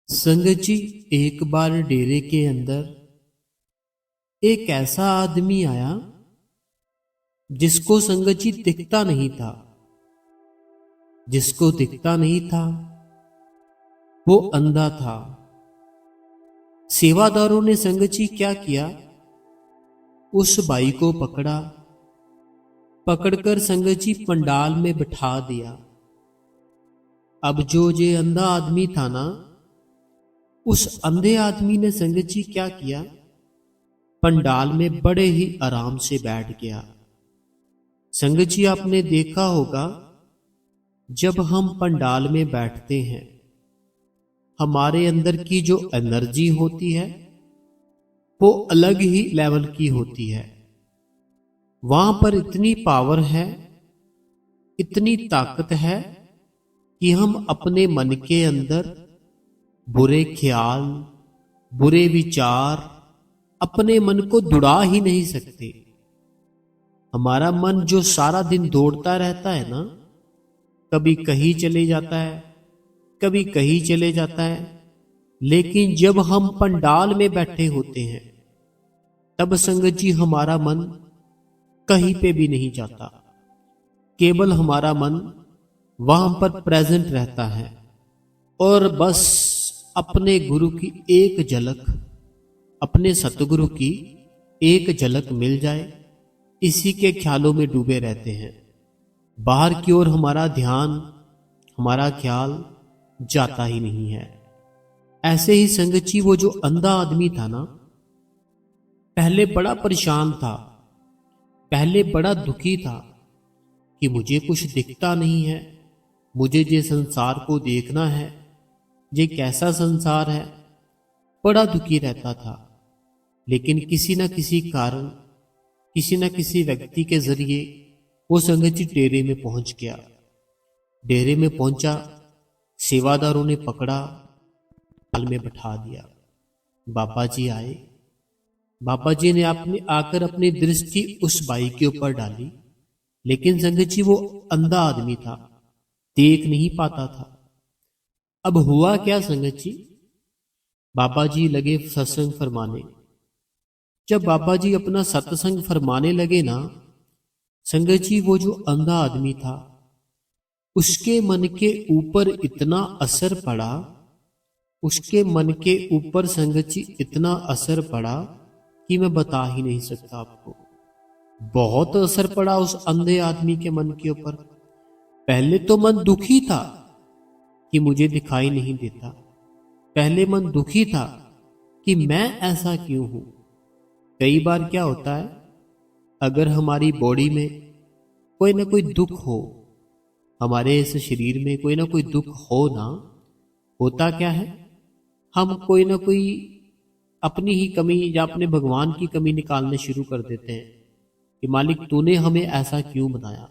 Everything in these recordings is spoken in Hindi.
संगत जी, एक बार डेरे के अंदर एक ऐसा आदमी आया जिसको संगत जी दिखता नहीं था। जिसको दिखता नहीं था वो अंधा था। सेवादारों ने संगत जी क्या किया, उस बाई को पकड़ा। पकड़कर संगत जी पंडाल में बिठा दिया। अब जो ये अंधा आदमी था ना, उस अंधे आदमी ने संगत जी क्या किया, पंडाल में बड़े ही आराम से बैठ गया। संगत जी, आपने देखा होगा जब हम पंडाल में बैठते हैं, हमारे अंदर की जो एनर्जी होती है वो अलग ही लेवल की होती है। वहां पर इतनी पावर है, इतनी ताकत है कि हम अपने मन के अंदर बुरे ख्याल, बुरे विचार अपने मन को दुड़ा ही नहीं सकते। हमारा मन जो सारा दिन दौड़ता रहता है ना, कभी कहीं चले जाता है, कभी कहीं चले जाता है, लेकिन जब हम पंडाल में बैठे होते हैं तब संगत जी हमारा मन कहीं पे भी नहीं जाता। केवल हमारा मन वहां पर प्रेजेंट रहता है और बस अपने गुरु की एक झलक, अपने सतगुरु की एक झलक मिल जाए, इसी के ख्यालों में डूबे रहते हैं। बाहर की ओर हमारा ध्यान, हमारा ख्याल जाता ही नहीं है। ऐसे ही संगत जी, वो जो अंधा आदमी था ना, पहले बड़ा परेशान था, पहले बड़ा दुखी था कि मुझे कुछ दिखता नहीं है, मुझे ये संसार को देखना है, ये कैसा संसार है, बड़ा दुखी रहता था। लेकिन किसी न किसी कारण, किसी न किसी व्यक्ति के जरिए वो संगत जी डेरे में पहुंच गया। डेरे में पहुंचा, सेवादारों ने पकड़ा, ताल में बैठा दिया। बाबा जी आए। बाबा जी ने आकर अपनी दृष्टि उस बाई के ऊपर डाली, लेकिन संगत जी वो अंधा आदमी था, देख नहीं पाता था। अब हुआ क्या संगत जी, बाबा जी लगे सत्संग फरमाने। जब बाबा जी अपना सत्संग फरमाने लगे ना, संगत जी वो जो अंधा आदमी था उसके मन के ऊपर इतना असर पड़ा, उसके मन के ऊपर संगत जी इतना असर पड़ा कि मैं बता ही नहीं सकता आपको। बहुत असर पड़ा उस अंधे आदमी के मन के ऊपर। पहले तो मन दुखी था कि मुझे दिखाई नहीं देता, पहले मन दुखी था कि मैं ऐसा क्यों हूं। कई बार क्या होता है, अगर हमारी बॉडी में कोई ना कोई दुख हो, हमारे इस शरीर में कोई ना कोई दुख हो ना, होता क्या है, हम कोई ना कोई अपनी ही कमी या अपने भगवान की कमी निकालने शुरू कर देते हैं कि मालिक तूने हमें ऐसा क्यों बनाया,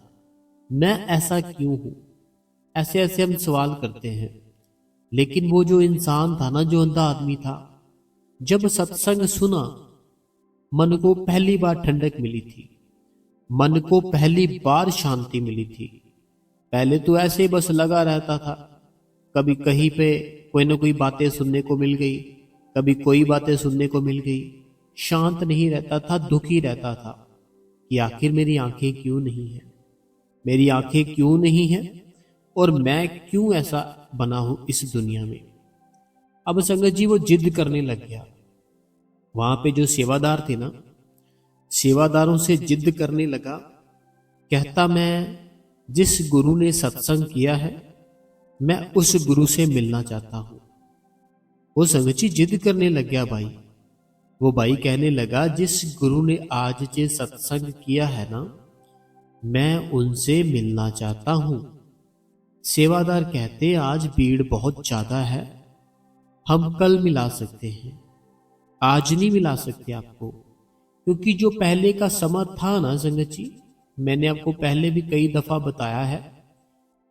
मैं ऐसा क्यों हूं। ऐसे ऐसे हम सवाल करते हैं। लेकिन वो जो इंसान था ना, जो अंधा आदमी था, जब सत्संग सुना, मन को पहली बार ठंडक मिली थी, मन को पहली बार शांति मिली थी। पहले तो ऐसे बस लगा रहता था, कभी कहीं पे कोई ना कोई बातें सुनने को मिल गई, कभी कोई बातें सुनने को मिल गई, शांत नहीं रहता था, दुखी रहता था कि आखिर मेरी आंखें क्यों नहीं है, मेरी आंखें क्यों नहीं है, और मैं क्यों ऐसा बना हूं इस दुनिया में। अब संगत जी वो जिद करने लग गया। वहां पे जो सेवादार थे ना, सेवादारों से जिद करने लगा। कहता, मैं जिस गुरु ने सत्संग किया है, मैं उस गुरु से मिलना चाहता हूं। वो संगत जी जिद करने लग गया भाई। वो भाई कहने लगा, जिस गुरु ने आज जे सत्संग किया है ना, मैं उनसे मिलना चाहता हूं। सेवादार कहते, आज भीड़ बहुत ज्यादा है, हम कल मिला सकते हैं, आज नहीं मिला सकते आपको। क्योंकि जो पहले का समा था ना संगत जी, मैंने आपको पहले भी कई दफा बताया है,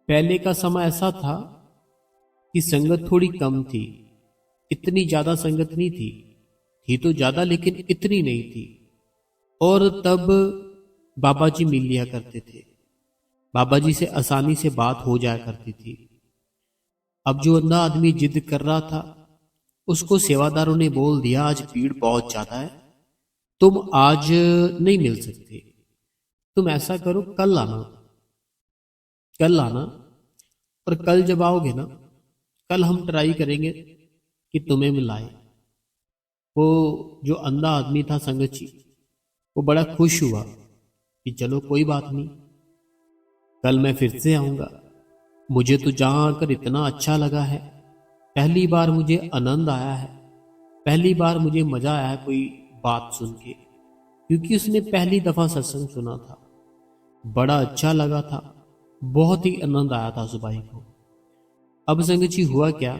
पहले का समय ऐसा था कि संगत थोड़ी कम थी, इतनी ज्यादा संगत नहीं थी तो ज्यादा लेकिन इतनी नहीं थी। और तब बाबा जी मिल लिया करते थे, बाबा जी से आसानी से बात हो जाया करती थी। अब जो अंधा आदमी जिद कर रहा था, उसको सेवादारों ने बोल दिया, आज भीड़ बहुत ज्यादा है, तुम आज नहीं मिल सकते, तुम ऐसा करो कल आना, कल आना, और कल जब आओगे ना, कल हम ट्राई करेंगे कि तुम्हें मिलाए। वो जो अंधा आदमी था संगत जी, वो बड़ा खुश हुआ कि चलो कोई बात नहीं, कल मैं फिर से आऊंगा। मुझे तो जहां आकर इतना अच्छा लगा है, पहली बार मुझे आनंद आया है, पहली बार मुझे मजा आया है कोई बात सुन के, क्योंकि उसने पहली दफा सत्संग सुना था, बड़ा अच्छा लगा था, बहुत ही आनंद आया था उस भाई को। अब संगत जी हुआ क्या,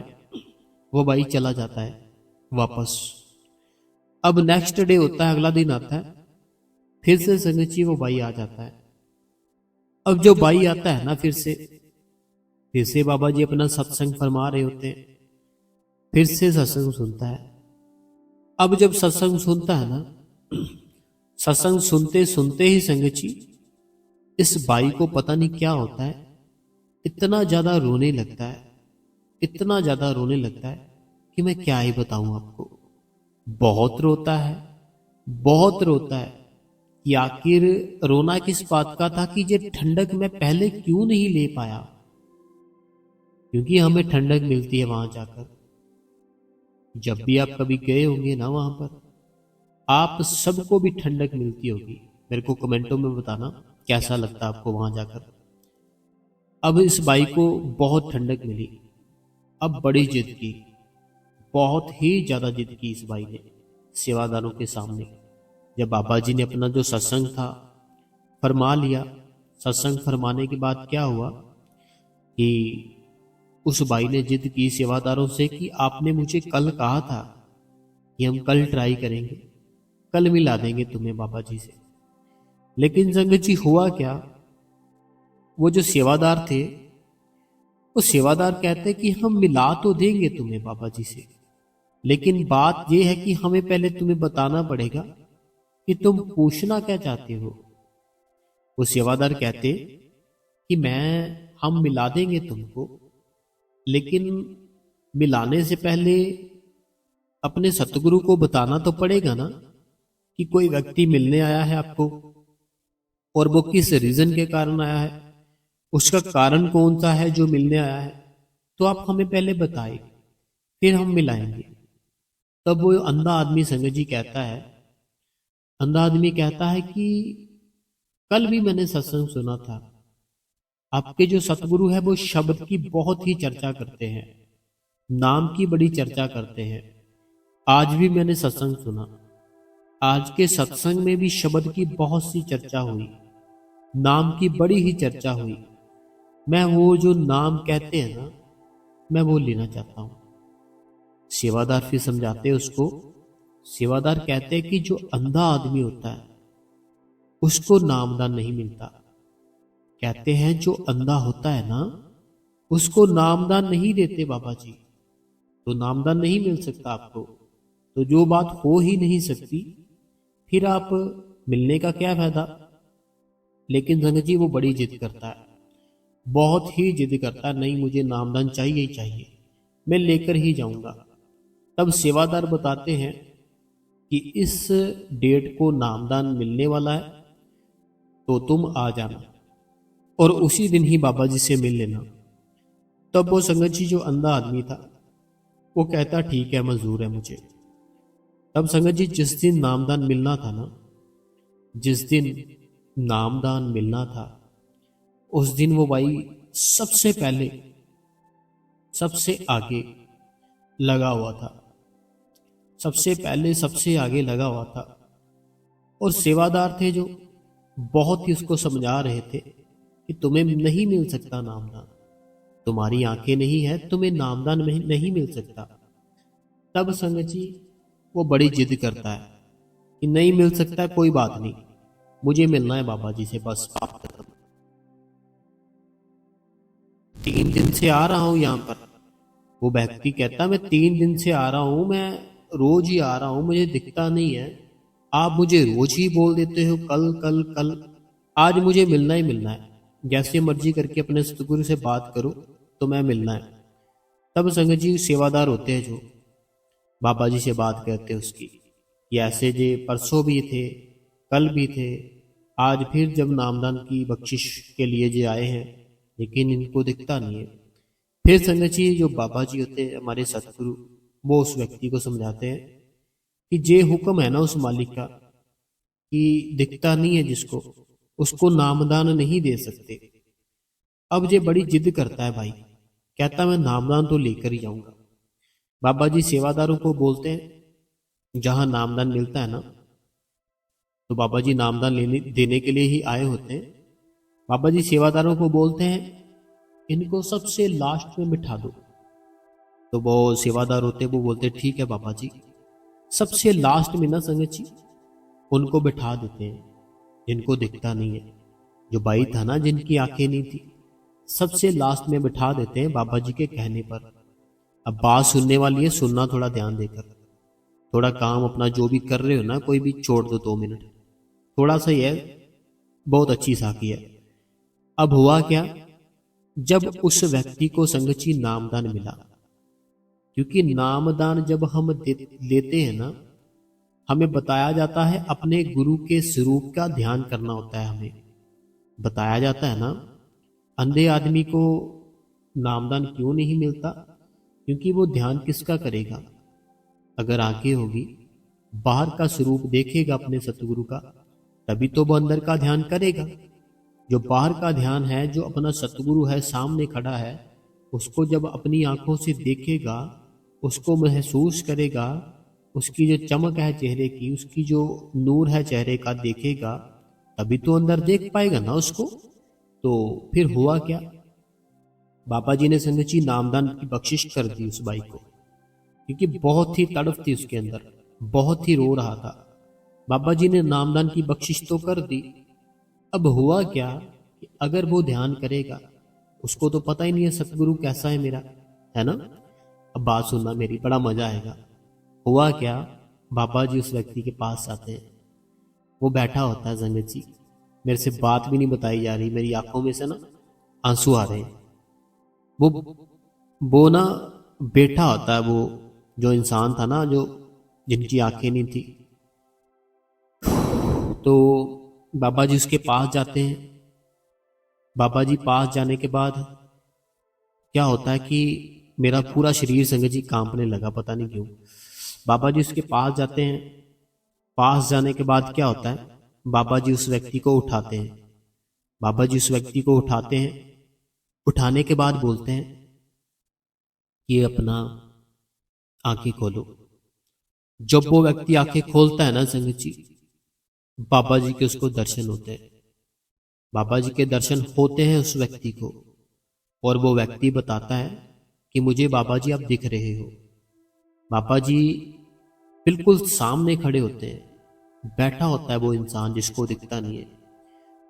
वो भाई चला जाता है वापस। अब नेक्स्ट डे होता है, अगला दिन आता है, फिर से संगत जी वो भाई आ जाता है। अब जो भाई आता है ना, फिर से बाबा जी अपना सत्संग फरमा रहे होते हैं, फिर से सत्संग सुनता है। अब जब सत्संग सुनता है ना, सत्संग सुनते सुनते ही संगत जी इस भाई को पता नहीं क्या होता है, इतना ज्यादा रोने लगता है, इतना ज्यादा रोने लगता है कि मैं क्या ही बताऊं आपको। बहुत रोता है, बहुत रोता है कि आखिर रोना किस बात का था कि ये ठंडक मैं पहले क्यों नहीं ले पाया, क्योंकि हमें ठंडक मिलती है वहां जाकर। जब भी आप कभी गए होंगे ना वहां पर, आप सबको भी ठंडक मिलती होगी। मेरे को कमेंटों में बताना कैसा लगता है आपको वहां जाकर। अब इस भाई को बहुत ठंडक मिली, अब बड़ी जिद की, बहुत ही ज्यादा जिद की इस भाई ने सेवादारों के सामने। जब बाबा जी ने अपना जो सत्संग था फरमा लिया, सत्संग फरमाने के बाद क्या हुआ कि उस भाई ने जिद की सेवादारों से कि आपने मुझे कल कहा था कि हम कल ट्राई करेंगे, कल मिला देंगे तुम्हें बाबा जी से। लेकिन संगत जी हुआ क्या, वो जो सेवादार थे, वो सेवादार कहते कि हम मिला तो देंगे तुम्हें बाबा जी से, लेकिन बात यह है कि हमें पहले तुम्हें बताना पड़ेगा कि तुम पूछना क्या चाहते हो। वो सेवादार कहते कि हम मिला देंगे तुमको, लेकिन मिलाने से पहले अपने सतगुरु को बताना तो पड़ेगा ना कि कोई व्यक्ति मिलने आया है आपको, और वो किस रीजन के कारण आया है, उसका कारण कौन सा है जो मिलने आया है, तो आप हमें पहले बताए, फिर हम मिलाएंगे। तब वो अंधा आदमी संगत जी कहता है, अंधा आदमी कहता है कि कल भी मैंने सत्संग सुना था, आपके जो सतगुरु है वो शब्द की बहुत ही चर्चा करते हैं, नाम की बड़ी चर्चा करते हैं। आज भी मैंने सत्संग सुना, आज के सत्संग में भी शब्द की बहुत सी चर्चा हुई, नाम की बड़ी ही चर्चा हुई। मैं वो जो नाम कहते हैं ना, मैं वो लेना चाहता हूं। सेवादार फिर समझाते उसको, सेवादार कहते हैं कि जो अंधा आदमी होता है उसको नामदान नहीं मिलता। कहते हैं जो अंधा होता है ना, उसको नामदान नहीं देते बाबा जी, तो नामदान नहीं मिल सकता आपको। तो जो बात हो ही नहीं सकती, फिर आप मिलने का क्या फायदा। लेकिन संगत जी वो बड़ी जिद करता है, बहुत ही जिद करता है, नहीं मुझे नामदान चाहिए ही चाहिए, मैं लेकर ही जाऊंगा। तब सेवादार बताते हैं कि इस डेट को नामदान मिलने वाला है, तो तुम आ जाना और उसी दिन ही बाबा जी से मिल लेना। तब वो संगत जी जो अंधा आदमी था वो कहता ठीक है, मंजूर है मुझे। तब संगत जी जिस दिन नामदान मिलना था ना, जिस दिन नामदान मिलना था, उस दिन वो भाई सबसे पहले सबसे आगे लगा हुआ था, सबसे पहले सबसे आगे लगा हुआ था। और सेवादार थे जो बहुत ही उसको समझा रहे थे कि तुम्हें नहीं मिल सकता नामदान, तुम्हारी आंखें नहीं है, तुम्हें नामदान नहीं मिल सकता। तब संगत जी वो बड़ी जिद करता है कि नहीं मिल सकता, कोई बात नहीं, मुझे मिलना है बाबा जी से, बस बात खत्म। 3 दिन से आ रहा हूं यहां पर। वो व्यक्ति कहता मैं 3 दिन से आ रहा हूं, मैं रोज ही आ रहा हूं, मुझे दिखता नहीं है, आप मुझे रोज ही बोल देते हो कल कल कल, आज मुझे मिलना ही मिलना है, जैसे मर्जी करके अपने सतगुरु से बात करो, तो मैं मिलना है। तब संगत जी सेवादार होते हैं जो, बाबा जी से बात करते उसकी, ये ऐसे जे परसों भी थे, कल भी थे, आज फिर जब नामदान की बख्शिश के लिए जे आए हैं, लेकिन इनको दिखता नहीं है। फिर संगत जी जो बाबा जी होते हैं हमारे सतगुरु, वो उस व्यक्ति को समझाते हैं कि जे हुक्म है ना उस मालिक का कि दिखता नहीं है जिसको, उसको नामदान नहीं दे सकते। अब जे बड़ी जिद करता है भाई, कहता मैं नामदान तो लेकर ही जाऊंगा। बाबा जी सेवादारों को बोलते हैं जहां नामदान मिलता है ना, तो बाबा जी नामदान लेने देने के लिए ही आए होते हैं। बाबा जी सेवादारों को बोलते हैं इनको सबसे लास्ट में बिठा दो। तो वो सेवादार होते हैं, वो बोलते ठीक है बाबा जी। सबसे लास्ट में ना संगत जी उनको बिठा देते हैं जिनको दिखता नहीं है। जो भाई था ना जिनकी आंखें नहीं थी, सबसे लास्ट में बिठा देते हैं बाबा जी के कहने पर। अब बात सुनने वाली है, सुनना थोड़ा ध्यान देकर। थोड़ा काम अपना जो भी कर रहे हो ना, कोई भी छोड़ दो 2 मिनट, थोड़ा सा ही है, बहुत अच्छी साखी है। अब हुआ क्या, जब उस व्यक्ति को संगची नामदान मिला, क्योंकि नामदान जब हम लेते हैं ना, हमें बताया जाता है अपने गुरु के स्वरूप का ध्यान करना होता है। हमें बताया जाता है ना, अंधे आदमी को नामदान क्यों नहीं मिलता, क्योंकि वो ध्यान किसका करेगा। अगर आंखें होगी, बाहर का स्वरूप देखेगा अपने सतगुरु का, तभी तो वो अंदर का ध्यान करेगा। जो बाहर का ध्यान है, जो अपना सतगुरु है सामने खड़ा है, उसको जब अपनी आंखों से देखेगा, उसको महसूस करेगा, उसकी जो चमक है चेहरे की, उसकी जो नूर है चेहरे का देखेगा, तभी तो अंदर देख पाएगा ना उसको। तो फिर हुआ क्या, बाबा जी ने संगत जी नामदान की बख्शिश कर दी उस भाई को, क्योंकि बहुत ही तड़फ थी उसके अंदर, बहुत ही रो रहा था। बाबा जी ने नामदान की बख्शिश तो कर दी। अब हुआ क्या कि अगर वो ध्यान करेगा, उसको तो पता ही नहीं है सतगुरु कैसा है मेरा, है ना। अब बात सुनना मेरी, बड़ा मजा आएगा। हुआ क्या, बाबा जी उस व्यक्ति के पास आते हैं, वो बैठा होता है संगत जी, मेरे से बात भी नहीं बताई जा रही, मेरी आंखों में से ना आंसू आ रहे हैं। वो वो ना बैठा होता है, वो जो इंसान था ना, जो जिनकी आंखें नहीं थी। तो बाबा जी उसके पास जाते हैं। बाबा जी पास जाने के बाद क्या होता है कि मेरा पूरा शरीर संगत जी कांपने लगा, पता नहीं क्यों। बाबा जी उसके पास जाते हैं। पास जाने के बाद क्या होता है, बाबा जी उस व्यक्ति को उठाते हैं। बाबा जी उस व्यक्ति को उठाते हैं। उठाने के बाद बोलते हैं कि अपना आंखें खोलो। जब वो व्यक्ति आंखें खोलता है ना संगत जी, बाबा जी के उसको दर्शन होते हैं। बाबा जी के दर्शन होते हैं उस व्यक्ति को, और वो व्यक्ति बताता है कि मुझे बाबा जी आप दिख रहे हो। बाबा जी बिल्कुल सामने खड़े होते हैं। बैठा होता है वो इंसान जिसको दिखता नहीं है।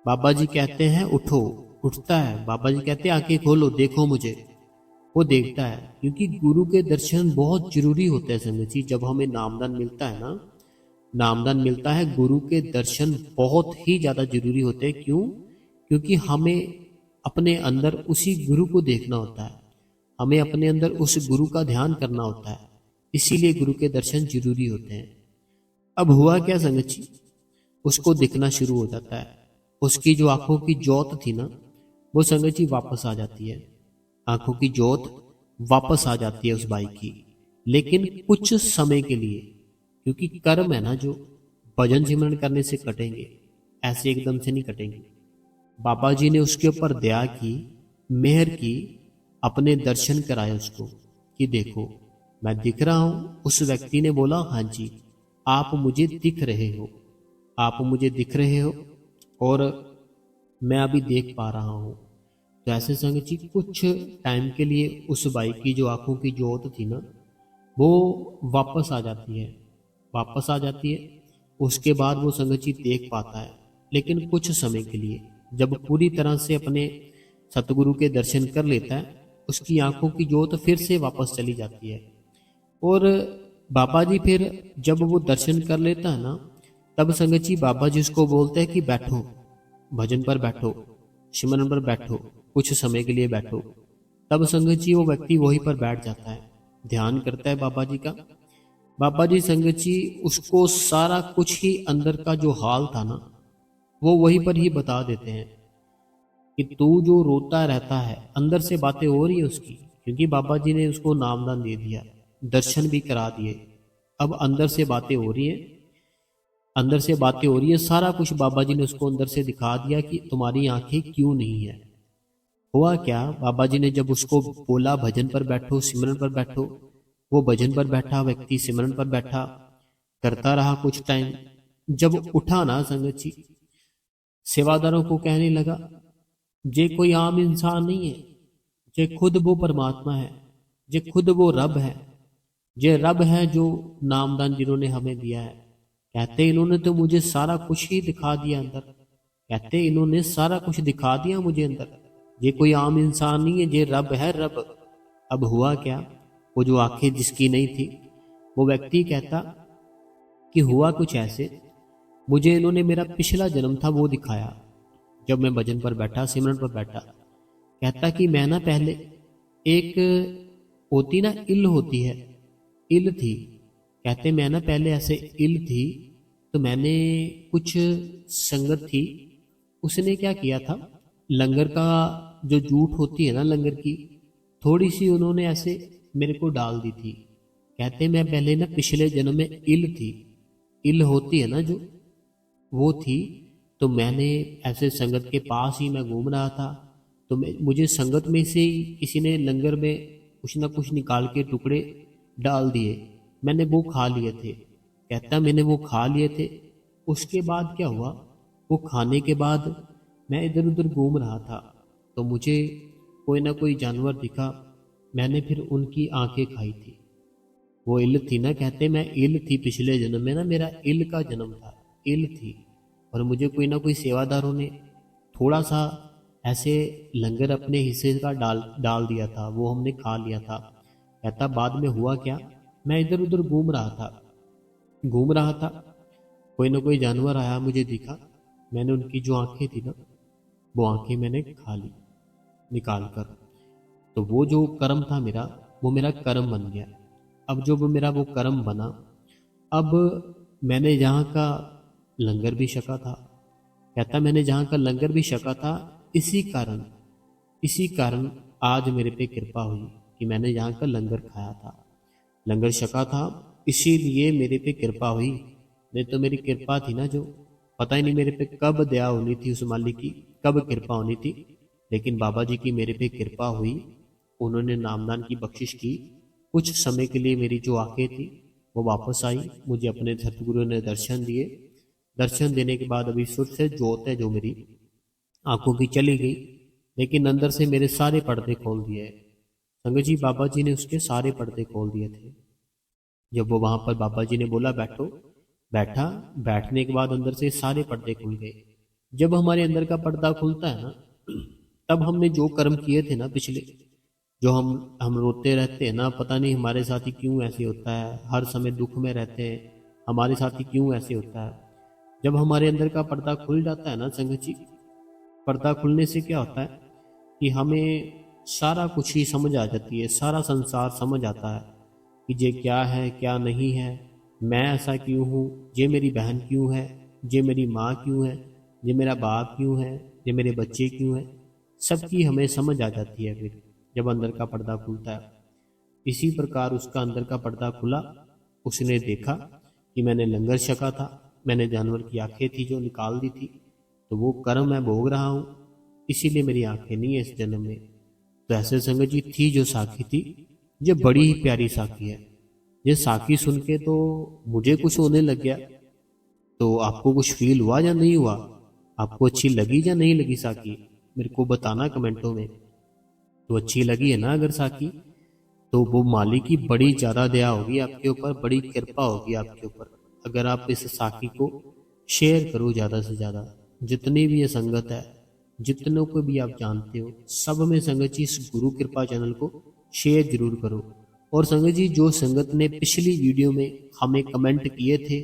बाबा जी कहते हैं उठो, उठता है। बाबा जी कहते हैं आंखें खोलो, देखो मुझे। वो देखता है, क्योंकि गुरु के दर्शन बहुत जरूरी होते हैं संगत जी। जब हमें नामदान मिलता है ना, नामदान मिलता है, गुरु के दर्शन बहुत ही ज्यादा जरूरी होते हैं। क्यों? क्योंकि हमें अपने अंदर उसी गुरु को देखना होता है, हमें अपने अंदर उस गुरु का ध्यान करना होता है, इसीलिए गुरु के दर्शन जरूरी होते हैं। अब हुआ क्या संगत जी, उसको दिखना शुरू हो जाता है। उसकी जो आंखों की ज्योत थी ना, वो संगत जी वापस आ जाती है। आंखों की ज्योत वापस आ जाती है उस भाई की, लेकिन कुछ समय के लिए, क्योंकि कर्म है ना जो भजन सिमरन करने से कटेंगे, ऐसे एकदम से नहीं कटेंगे। बाबा जी ने उसके ऊपर दया की, मेहर की, अपने दर्शन कराए उसको कि देखो मैं दिख रहा हूं। उस व्यक्ति ने बोला हाँ जी, आप मुझे दिख रहे हो, आप मुझे दिख रहे हो और मैं अभी देख पा रहा हूं। तो ऐसे संगत जी कुछ टाइम के लिए उस भाई की जो आंखों की ज्योत थी ना, वो वापस आ जाती है, वापस आ जाती है। उसके बाद वो संगत जी देख पाता है, लेकिन कुछ समय के लिए। जब पूरी तरह से अपने सतगुरु के दर्शन कर लेता है, उसकी आंखों की ज्योत फिर से वापस चली जाती है। और बाबा जी फिर जब वो दर्शन कर लेता है ना, तब संगत जी बाबा जी उसको बोलते हैं कि बैठो, भजन पर बैठो, सिमरन पर बैठो, कुछ समय के लिए बैठो। तब संगत जी वो व्यक्ति वहीं पर बैठ जाता है, ध्यान करता है बाबा जी का। बाबा जी संगत जी उसको सारा कुछ ही अंदर का जो हाल था ना वो वहीं पर ही बता देते हैं कि तू जो रोता रहता है अंदर से बातें हो रही है उसकी, क्योंकि बाबा जी ने उसको नामदान दे दिया, दर्शन भी करा दिए। अब अंदर से बातें हो रही हैं, अंदर से बातें हो रही है, सारा कुछ बाबा जी ने उसको अंदर से दिखा दिया कि तुम्हारी आंखें क्यों नहीं है। हुआ क्या, बाबा जी ने जब उसको बोला भजन पर बैठो, सिमरन पर बैठो, वो भजन पर बैठा, व्यक्ति सिमरन पर बैठा, करता रहा कुछ टाइम। जब उठा ना संगत जी, सेवादारों को कहने लगा जे कोई आम इंसान नहीं है, जे खुद वो परमात्मा है, जे खुद वो रब है, जे रब है जो नामदान जिन्होंने हमें दिया है। कहते इन्होंने तो मुझे सारा कुछ ही दिखा दिया अंदर, कहते इन्होंने सारा कुछ दिखा दिया मुझे अंदर, ये कोई आम इंसान नहीं है, ये रब है रब। अब हुआ क्या, वो जो आंखें जिसकी नहीं थी वो व्यक्ति कहता कि हुआ कुछ ऐसे, मुझे इन्होंने मेरा पिछला जन्म था वो दिखाया, जब मैं भजन पर बैठा, सिमरन पर बैठा। कहता कि मैं ना पहले एक होती ना इल होती है, इल थी। कहते मैं ना पहले ऐसे इल थी, तो मैंने कुछ संगत थी, उसने क्या किया था, लंगर का जो जूठ होती है ना लंगर की, थोड़ी सी उन्होंने ऐसे मेरे को डाल दी थी। कहते मैं पहले ना पिछले जन्म में इल थी, इल होती है ना जो, वो थी। तो मैंने ऐसे संगत के पास ही मैं घूम रहा था, तो मुझे संगत में से ही किसी ने लंगर में कुछ ना कुछ निकाल के टुकड़े डाल दिए, मैंने वो खा लिए थे। कहता मैंने वो खा लिए थे। उसके बाद क्या हुआ, वो खाने के बाद मैं इधर उधर घूम रहा था, तो मुझे कोई ना कोई जानवर दिखा, मैंने फिर उनकी आंखें खाई थी। वो इल थी ना, कहते मैं इल थी पिछले जन्म में ना, मेरा इल का जन्म था, इल थी। और मुझे कोई ना कोई सेवादारों ने थोड़ा सा ऐसे लंगर अपने हिस्से का डाल डाल दिया था, वो हमने खा लिया था। कहता बाद में हुआ क्या, मैं इधर उधर घूम रहा था, कोई ना कोई जानवर आया, मुझे दिखा, मैंने उनकी जो आंखें थी ना वो आंखें मैंने खा ली निकाल कर। तो वो जो कर्म था मेरा, वो मेरा कर्म बन गया। अब जो वो मेरा वो कर्म बना, अब मैंने जहाँ का लंगर भी छका था, कहता मैंने जहाँ का लंगर भी छका था, इसी कारण आज मेरे पे कृपा हुई कि मैंने यहाँ का लंगर खाया था, लंगर छका था, इसीलिए मेरे पे कृपा हुई। नहीं तो मेरी कृपा थी ना जो, पता ही नहीं मेरे पे कब दया होनी थी उस मालिक की, कब कृपा होनी थी। लेकिन बाबा जी की मेरे पे कृपा हुई, उन्होंने नामदान की बख्शिश की। कुछ समय के लिए मेरी जो आंखें थी वो वापस आई, मुझे अपने सतगुरु ने दर्शन दिए। दर्शन देने के बाद अभी सुर से जोत है जो मेरी आंखों की चली गई, लेकिन अंदर से मेरे सारे पर्दे खोल दिए। संगत जी बाबा जी ने उसके सारे पर्दे खोल दिए थे। जब वो वहां पर बाबा जी ने बोला बैठो, बैठा, बैठने के बाद अंदर से सारे पर्दे खुल गए। जब हमारे अंदर का पर्दा खुलता है ना, तब हमने जो कर्म किए थे ना पिछले, जो हम रोते रहते हैं ना, पता नहीं हमारे साथ ही क्यों ऐसे होता है, हर समय दुख में रहते हैं, हमारे साथ ही क्यों ऐसे होता है। जब हमारे अंदर का पर्दा खुल जाता है ना संगत जी, पर्दा खुलने से क्या होता है कि हमें सारा कुछ ही समझ आ जाती है, सारा संसार समझ आता है कि ये क्या है क्या नहीं है, मैं ऐसा क्यों हूँ, ये मेरी बहन क्यों है, ये मेरी माँ क्यों है, ये मेरा बाप क्यों है, ये मेरे बच्चे क्यों हैं। सबकी हमें समझ आ जाती है फिर जब अंदर का पर्दा खुलता है। इसी प्रकार उसका अंदर का पर्दा खुला, उसने देखा कि मैंने लंगर छका था, मैंने जानवर की आंखें थी जो निकाल दी थी, तो वो कर्म मैं भोग रहा हूँ, इसीलिए मेरी आंखें नहीं है इस जन्म में। तो ऐसे संगत जी थी जो साखी थी, ये बड़ी ही प्यारी साखी है। ये साखी सुन के तो मुझे कुछ होने लग गया। तो आपको कुछ फील हुआ या नहीं हुआ, आपको अच्छी लगी या नहीं लगी साखी, मेरे को बताना कमेंटों में। तो अच्छी लगी है ना अगर साखी, तो वो मालिक की बड़ी ज़्यादा दया होगी आपके ऊपर, बड़ी कृपा होगी आपके ऊपर अगर आप इस साखी को शेयर करो ज़्यादा से ज़्यादा। जितनी भी ये संगत है, जितनों को भी आप जानते हो, सब में संगत जी इस गुरु कृपा चैनल को शेयर जरूर करो। और संगत जी जो संगत ने पिछली वीडियो में हमें कमेंट किए थे,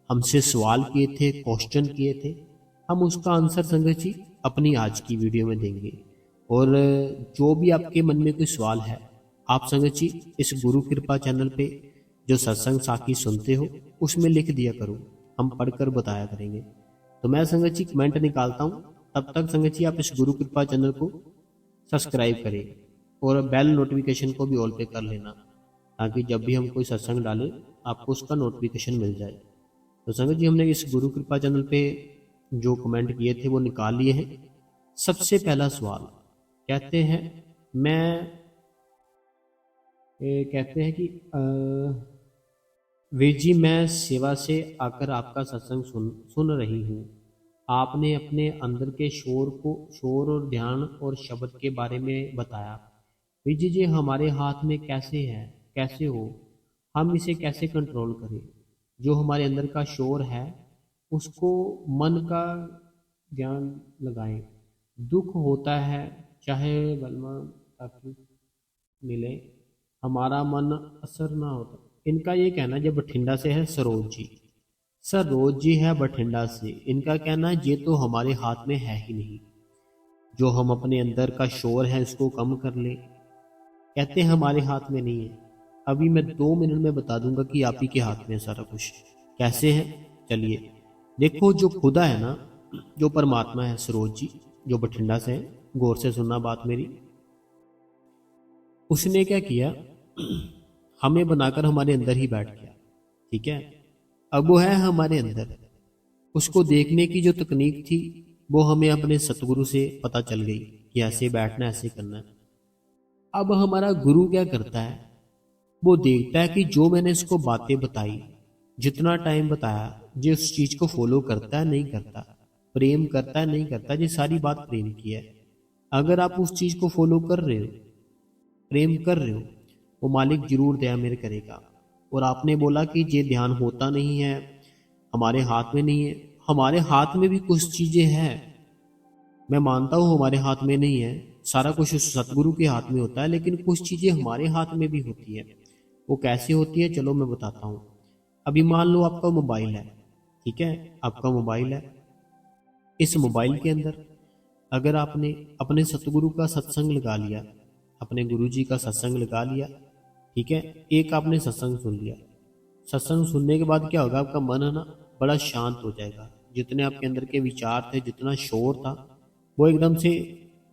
हमसे सवाल किए थे, क्वेश्चन किए थे, हम उसका आंसर संगत जी अपनी आज की वीडियो में देंगे। और जो भी आपके मन में कोई सवाल है, आप संगत जी इस गुरु कृपा चैनल पे जो सत्संग साखी सुनते हो उसमें लिख दिया करो, हम पढ़कर बताया करेंगे। तो मैं संगत जी कमेंट निकालता हूँ, तब तक संगत जी आप इस गुरु कृपा चैनल को सब्सक्राइब करें और बेल नोटिफिकेशन को भी ऑल पे कर लेना, ताकि जब भी हम कोई सत्संग डालें आपको उसका नोटिफिकेशन मिल जाए। तो संगत जी हमने इस गुरु कृपा चैनल पे जो कमेंट किए थे वो निकाल लिए हैं। सबसे पहला सवाल कहते हैं, कहते हैं कि वीर जी मैं सेवा से आकर आपका सत्संग सुन रही हूँ। आपने अपने अंदर के शोर और ध्यान और शब्द के बारे में बताया। वीर जी ये हमारे हाथ में कैसे है, कैसे हो, हम इसे कैसे कंट्रोल करें? जो हमारे अंदर का शोर है उसको मन का ध्यान लगाएं। दुख होता है चाहे बलवा ताकि मिले, हमारा मन असर ना होता। इनका ये कहना जब बठिंडा से है सरोज जी है बठिंडा से। इनका कहना है ये तो हमारे हाथ में है ही नहीं, जो हम अपने अंदर का शोर है इसको कम कर ले। कहते हैं हमारे हाथ में नहीं है। अभी मैं 2 मिनट में बता दूंगा कि आप ही के हाथ में सारा कुछ कैसे है। चलिए देखो, जो खुदा है ना, जो परमात्मा है, सरोज जी जो बठिंडा से है, गौर से सुनना बात मेरी। उसने क्या किया, हमें बनाकर हमारे अंदर ही बैठ गया। ठीक है, अब वो है हमारे अंदर। उसको देखने की जो तकनीक थी वो हमें अपने सतगुरु से पता चल गई कि ऐसे बैठना, ऐसे करना है। अब हमारा गुरु क्या करता है, वो देखता है कि जो मैंने इसको बातें बताई, जितना टाइम बताया, जो उस चीज को फॉलो करता है नहीं करता, प्रेम करता है नहीं करता, ये सारी बात प्रेम की है। अगर आप उस चीज को फॉलो कर रहे हो, प्रेम कर रहे हो, वो मालिक जरूर दया मेरे करेगा। और आपने बोला कि ये ध्यान होता नहीं है, हमारे हाथ में नहीं है। हमारे हाथ में भी कुछ चीजें हैं, मैं मानता हूँ हमारे हाथ में नहीं है, सारा कुछ उस सतगुरु के हाथ में होता है, लेकिन कुछ चीजें हमारे हाथ में भी होती है। वो कैसे होती है चलो मैं बताता हूँ। अभी मान लो आपका मोबाइल है, ठीक है, आपका मोबाइल है। इस मोबाइल के अंदर अगर आपने अपने सतगुरु का सत्संग लगा लिया, अपने गुरु जी का सत्संग लगा लिया, ठीक है, एक आपने सत्संग सुन लिया। सत्संग सुनने के बाद क्या होगा, आपका मन है ना बड़ा शांत हो जाएगा। जितने आपके अंदर के विचार थे, जितना शोर था, वो एकदम से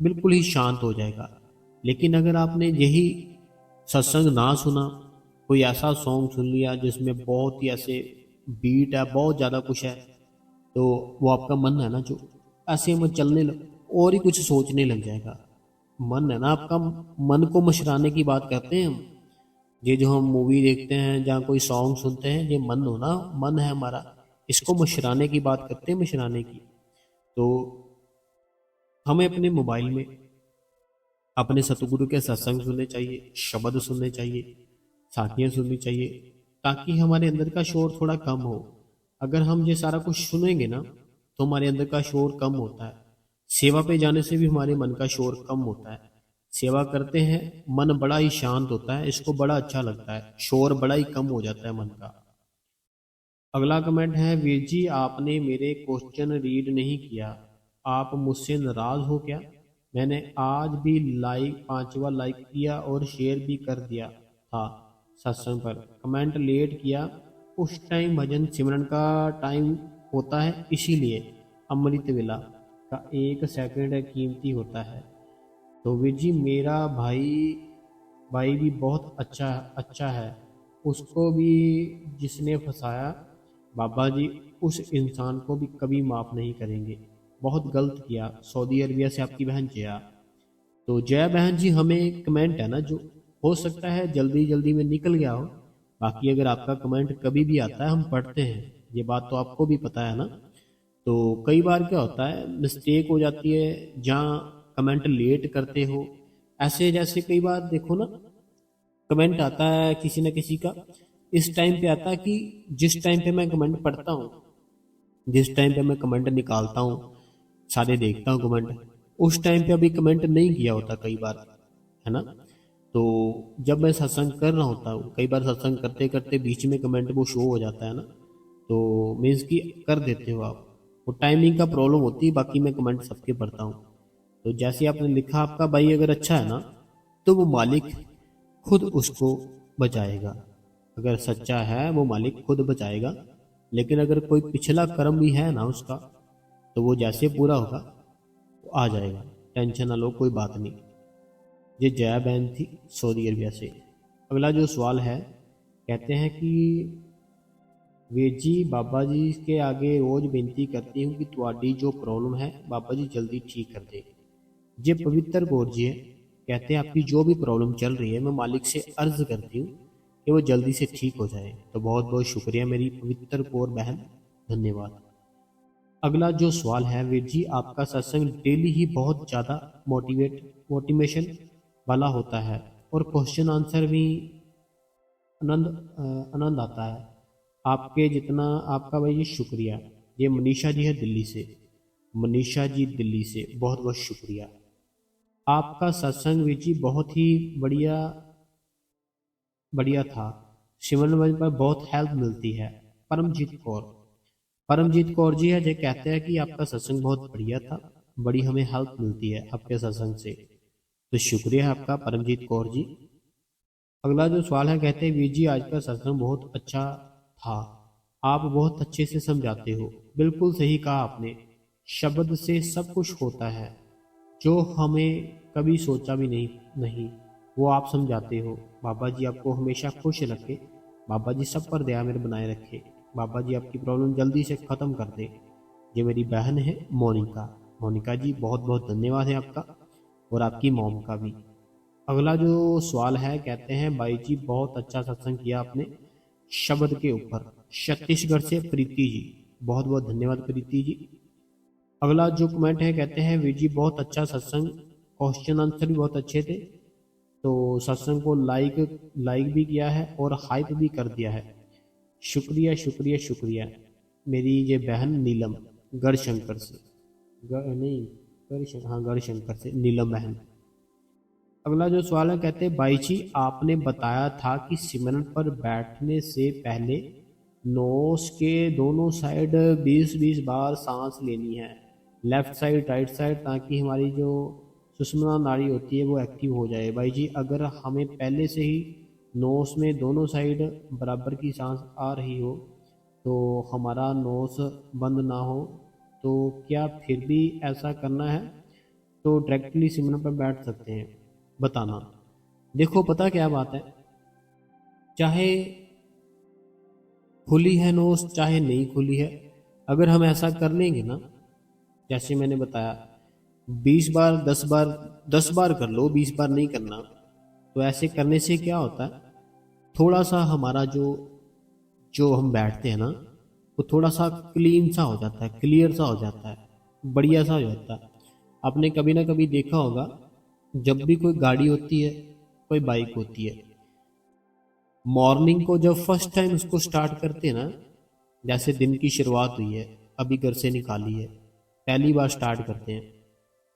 बिल्कुल ही शांत हो जाएगा। लेकिन अगर आपने यही सत्संग ना सुना, कोई ऐसा सॉन्ग सुन लिया जिसमें बहुत ही ऐसे बीट है, बहुत ज़्यादा कुछ है, तो वो आपका मन है ना जो ऐसे में चलने लग और ही कुछ सोचने लग जाएगा। मन है ना आपका, मन को मशराने की बात करते हैं हम। ये जो हम मूवी देखते हैं, जहाँ कोई सॉन्ग सुनते हैं, ये मन हो ना, मन है हमारा, इसको मशराने की बात करते हैं, मशराने की। तो हमें अपने मोबाइल में अपने सतगुरु के सत्संग सुनने चाहिए, शब्द सुनने चाहिए, साखियाँ सुननी चाहिए, ताकि हमारे अंदर का शोर थोड़ा कम हो। अगर हम ये सारा कुछ सुनेंगे ना तो हमारे अंदर का शोर कम होता है। सेवा पे जाने से भी हमारे मन का शोर कम होता है। सेवा करते हैं, मन बड़ा ही शांत होता है, इसको बड़ा अच्छा लगता है, शोर बड़ा ही कम हो जाता है मन का। अगला कमेंट है, वीर जी आपने मेरे क्वेश्चन रीड नहीं किया, आप मुझसे नाराज हो क्या? मैंने आज भी लाइक 5वां लाइक किया और शेयर भी कर दिया था सत्संग पर। कमेंट लेट किया, उस टाइम भजन सिमरन का टाइम होता है, इसीलिए अमृत वेला का 1 सेकंड कीमती होता है। तो वीर जी मेरा भाई भी बहुत अच्छा है, उसको भी जिसने फंसाया बाबा जी उस इंसान को भी कभी माफ़ नहीं करेंगे, बहुत गलत किया। सऊदी अरबिया से आपकी बहन जया। तो जया बहन जी, हमें कमेंट है ना जो हो सकता है जल्दी जल्दी में निकल गया हो, बाकी अगर आपका कमेंट कभी भी आता है हम पढ़ते हैं, ये बात तो आपको भी पता है ना। तो कई बार क्या होता है, मिस्टेक हो जाती है, जहाँ कमेंट लेट करते हो, ऐसे जैसे कई बार देखो ना, कमेंट आता है किसी न किसी का, इस टाइम पे आता है कि जिस टाइम पे मैं कमेंट पढ़ता हूँ, जिस टाइम पे मैं कमेंट निकालता हूँ, सारे देखता हूँ कमेंट, उस टाइम पे अभी कमेंट नहीं किया होता कई बार, है ना। तो जब मैं सत्संग कर रहा होता हूँ, कई बार सत्संग करते करते बीच में कमेंट वो शो हो जाता है ना, तो मीन्स कि कर देते हो आप, वो टाइमिंग का प्रॉब्लम होती है। बाकी मैं कमेंट सबके पढ़ता हूँ। तो जैसे आपने लिखा, आपका भाई अगर अच्छा है ना तो वो मालिक खुद उसको बचाएगा। अगर सच्चा है वो मालिक खुद बचाएगा, लेकिन अगर कोई पिछला कर्म भी है ना उसका, तो वो जैसे पूरा होगा वो आ जाएगा। टेंशन ना लो, कोई बात नहीं। ये जया बहन थी सऊदी अरबिया से। अगला जो सवाल है, कहते हैं कि वीर जी बाबा जी के आगे रोज बेनती करती हूँ कि तुम्हारी जो प्रॉब्लम है बाबा जी जल्दी ठीक कर दे। ये पवित्र कौर जी है, कहते हैं आपकी जो भी प्रॉब्लम चल रही है मैं मालिक से अर्ज करती हूँ कि वो जल्दी से ठीक हो जाए। तो बहुत बहुत शुक्रिया मेरी पवित्र कौर बहन, धन्यवाद। अगला जो सवाल है, वीर जी आपका सत्संग डेली ही बहुत ज़्यादा मोटिवेशन वाला होता है और क्वेश्चन आंसर भी आनंद आता है आपके जितना। आपका भाई जी शुक्रिया। ये मनीषा जी है दिल्ली से। मनीषा जी दिल्ली से बहुत बहुत शुक्रिया। आपका सत्संग वीर जी बहुत ही बढ़िया बढ़िया था। सिमरन वंश पर बहुत हेल्प मिलती है। परमजीत कौर जी है जो कहते हैं कि आपका सत्संग बहुत बढ़िया था, बड़ी हमें हेल्प मिलती है आपके सत्संग से। तो शुक्रिया है आपका परमजीत कौर जी। अगला जो सवाल है, कहते हैं वीर जी आज का सत्संग बहुत अच्छा था, आप बहुत अच्छे से समझाते हो। बिल्कुल सही कहा आपने, शब्द से सब कुछ होता है जो हमें कभी सोचा भी नहीं वो आप समझाते हो। बाबा जी आपको हमेशा खुश रखे, बाबा जी सब पर दया मेरे बनाए रखे, बाबा जी आपकी प्रॉब्लम जल्दी से ख़त्म कर दे। ये मेरी बहन है मोनिका। मोनिका जी बहुत बहुत धन्यवाद है आपका, और आपकी मॉम का भी। अगला जो सवाल है, कहते हैं भाई जी बहुत अच्छा सत्संग किया आपने शब्द के ऊपर। छत्तीसगढ़ से प्रीति जी, बहुत बहुत धन्यवाद प्रीति जी। अगला जो कमेंट है, कहते हैं वीर जी बहुत अच्छा सत्संग, क्वेश्चन आंसर भी बहुत अच्छे थे, तो सत्संग को लाइक भी किया है और हाइप भी कर दिया है। शुक्रिया शुक्रिया शुक्रिया। मेरी ये बहन नीलम गढ़शंकर से, नहीं हाँ गढ़शंकर से नीलम बहन। अगला जो सवाल है, कहते हैं भाई जी आपने बताया था कि सिमरन पर बैठने से पहले नोस के दोनों साइड 20-20 बार सांस लेनी है, लेफ्ट साइड राइट साइड, ताकि हमारी जो सुषुम्ना नाड़ी होती है वो एक्टिव हो जाए। भाई जी अगर हमें पहले से ही नोस में दोनों साइड बराबर की सांस आ रही हो, तो हमारा नोस बंद ना हो, तो क्या फिर भी ऐसा करना है? तो डायरेक्टली सिमरन पर बैठ सकते हैं, बताना। देखो पता क्या बात है, चाहे खुली है नोज चाहे नहीं खुली है, अगर हम ऐसा कर लेंगे ना, जैसे मैंने बताया 20 बार 10 बार, 10 बार कर लो, 20 बार नहीं करना। तो ऐसे करने से क्या होता है, थोड़ा सा हमारा जो जो हम बैठते हैं ना, वो थोड़ा सा क्लीन सा हो जाता है, क्लियर सा हो जाता है, बढ़िया सा हो जाता है। आपने कभी ना कभी देखा होगा, जब भी कोई गाड़ी होती है, कोई बाइक होती है, मॉर्निंग को जब फर्स्ट टाइम उसको स्टार्ट करते हैं ना, जैसे दिन की शुरुआत हुई है, अभी घर से निकाली है, पहली बार स्टार्ट करते हैं,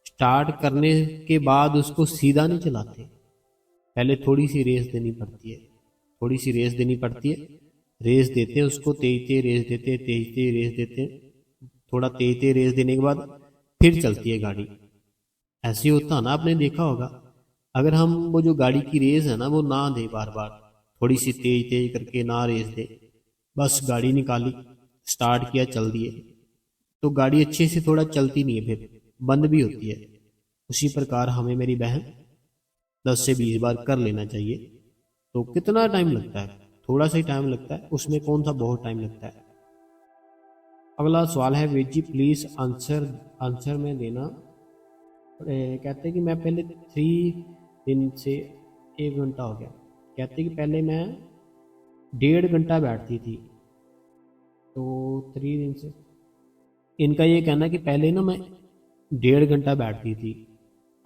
स्टार्ट करने के बाद उसको सीधा नहीं चलाते, पहले थोड़ी सी रेस देनी पड़ती है, थोड़ी सी रेस देनी पड़ती है। रेस देते हैं उसको, तेज तेज रेस देते हैं, तेज तेज रेस देते हैं, थोड़ा तेज तेज रेस देने के बाद फिर चलती है गाड़ी। ऐसे ही होता है ना, आपने देखा होगा। अगर हम वो जो गाड़ी की रेस है ना वो ना दे बार बार, थोड़ी सी तेज तेज करके ना रेस दे, बस गाड़ी निकाली, स्टार्ट किया, चल दिए, तो गाड़ी अच्छे से थोड़ा चलती नहीं है, फिर बंद भी होती है। उसी प्रकार हमें मेरी बहन 10 से 20 बार कर लेना चाहिए। तो कितना टाइम लगता है? थोड़ा सा ही टाइम लगता है, उसमें कौन सा बहुत टाइम लगता है। अगला सवाल है, वेद जी प्लीज आंसर में देना। कहते हैं कि मैं पहले 3 दिन से 1 घंटा हो गया। कहते हैं कि पहले मैं 1.5 घंटा बैठती थी, तो 3 दिन से इनका ये कहना है कि पहले ना मैं 1.5 घंटा बैठती थी,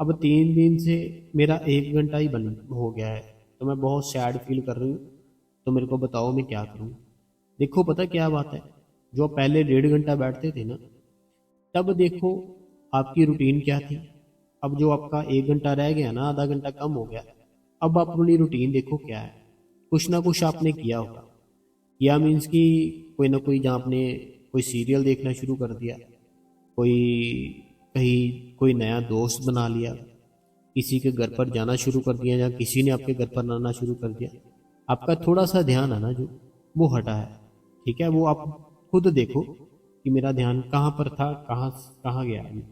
अब 3 दिन से मेरा 1 घंटा ही बन हो गया है, तो मैं बहुत सैड फील कर रही हूँ। तो मेरे को बताओ मैं क्या करूँ। देखो पता क्या बात है, जो पहले 1.5 घंटा बैठते थे ना, तब देखो आपकी रूटीन क्या थी। अब जो आपका 1 घंटा रह गया ना, आधा घंटा कम हो गया, अब आप अपनी रूटीन देखो क्या है। कुछ ना कुछ आपने किया होगा, या मीन्स कि कोई ना कोई, जहाँ आपने कोई सीरियल देखना शुरू कर दिया, कोई कहीं कोई नया दोस्त बना लिया, किसी के घर पर जाना शुरू कर दिया, या किसी ने आपके घर पर आना शुरू कर दिया। आपका थोड़ा सा ध्यान है ना जो, वो हटा है। ठीक है, वो आप खुद देखो कि मेरा ध्यान कहाँ पर था, कहाँ कहाँ गया अभी।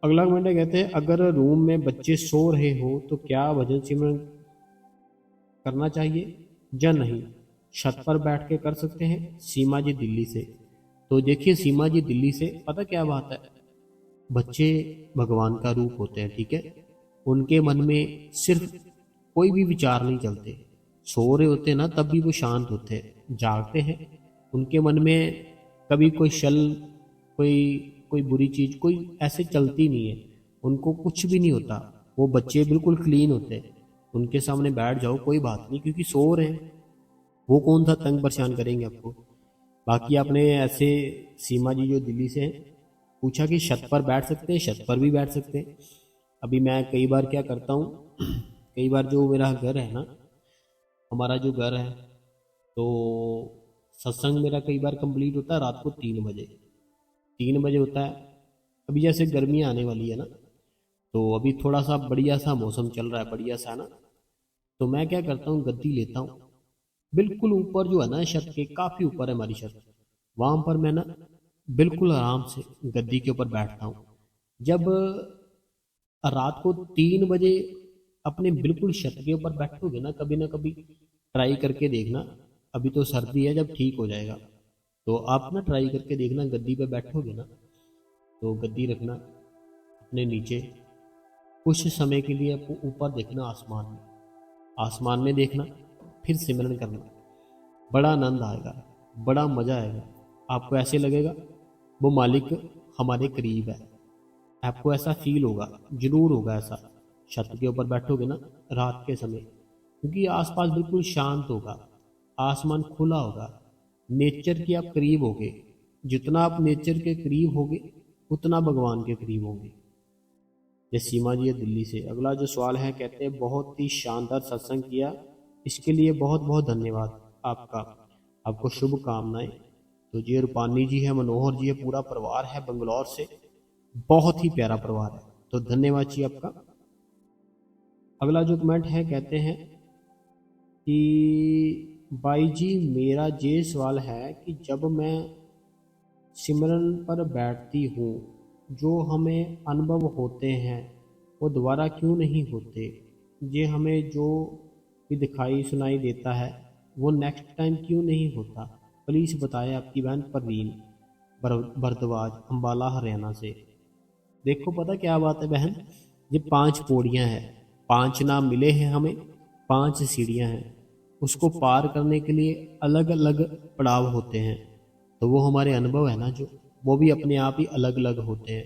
अगला कमेंट है, कहते हैं अगर रूम में बच्चे सो रहे हो तो क्या भजन सिमरन करना चाहिए या नहीं, छत पर बैठ के कर सकते हैं? सीमा जी दिल्ली से। तो देखिए सीमा जी दिल्ली से, पता क्या बात है, बच्चे भगवान का रूप होते हैं, ठीक है। उनके मन में सिर्फ कोई भी विचार नहीं चलते। सो रहे होते हैं ना तब भी वो शांत होते हैं, जागते हैं उनके मन में कभी कोई शल, कोई कोई बुरी चीज कोई ऐसे चलती नहीं है, उनको कुछ भी नहीं होता। वो बच्चे बिल्कुल क्लीन होते हैं, उनके सामने बैठ जाओ कोई बात नहीं, क्योंकि सो रहे हैं, वो कौन सा तंग परेशान करेंगे आपको। बाकी आपने ऐसे, सीमा जी जो दिल्ली से हैं, पूछा कि छत पर बैठ सकते हैं, छत पर भी बैठ सकते हैं। अभी मैं कई बार क्या करता हूँ, कई बार जो मेरा घर है ना, हमारा जो घर है, तो सत्संग मेरा कई बार कंप्लीट होता है रात को 3 बजे, 3 बजे होता है। अभी जैसे गर्मियाँ आने वाली है ना, तो अभी थोड़ा सा बढ़िया सा मौसम चल रहा है, बढ़िया सा ना, तो मैं क्या करता हूँ, गद्दी लेता हूँ, बिल्कुल ऊपर जो है ना छत के, काफ़ी ऊपर है हमारी छत, वहाँ पर मैं ना बिल्कुल आराम से गद्दी के ऊपर बैठता हूँ। जब रात को 3 बजे अपने बिल्कुल छत के ऊपर बैठोगे ना कभी ट्राई करके देखना। अभी तो सर्दी है, जब ठीक हो जाएगा तो आप ना ट्राई करके देखना, गद्दी पे बैठोगे ना तो गद्दी रखना अपने नीचे, कुछ समय के लिए आपको ऊपर देखना आसमान में, आसमान में देखना, फिर सिमरन करना, बड़ा आनंद आएगा, बड़ा मज़ा आएगा। आपको ऐसे लगेगा वो मालिक हमारे करीब है, आपको ऐसा फील होगा, जरूर होगा ऐसा। छत के ऊपर बैठोगे ना रात के समय, क्योंकि आसपास बिल्कुल शांत होगा, आसमान खुला होगा, नेचर के आप करीब होगे। जितना आप नेचर के करीब होगे उतना भगवान के करीब होंगे। ये सीमा जी है दिल्ली से। अगला जो सवाल है, कहते हैं बहुत ही शानदार सत्संग किया, इसके लिए बहुत बहुत धन्यवाद आपका, आपको शुभकामनाएं। तो ये रूपानी जी है, मनोहर जी है, पूरा परिवार है बंगलौर से, बहुत ही प्यारा परिवार है, तो धन्यवाद जी आपका। अगला जो कमेंट है, कहते हैं कि भाई जी मेरा ये सवाल है कि जब मैं सिमरन पर बैठती हूँ, जो हमें अनुभव होते हैं वो दोबारा क्यों नहीं होते? ये हमें जो भी दिखाई सुनाई देता है वो नेक्स्ट टाइम क्यों नहीं होता? प्लीज़ बताएं। आपकी बहन परवीन भरद्वाज, अम्बाला हरियाणा से। देखो पता क्या बात है बहन, ये 5 पौड़ियाँ हैं, 5 नाम मिले हैं हमें, 5 सीढ़ियाँ हैं, उसको पार करने के लिए अलग अलग पड़ाव होते हैं। तो वो हमारे अनुभव है ना जो, वो भी अपने आप ही अलग अलग होते हैं,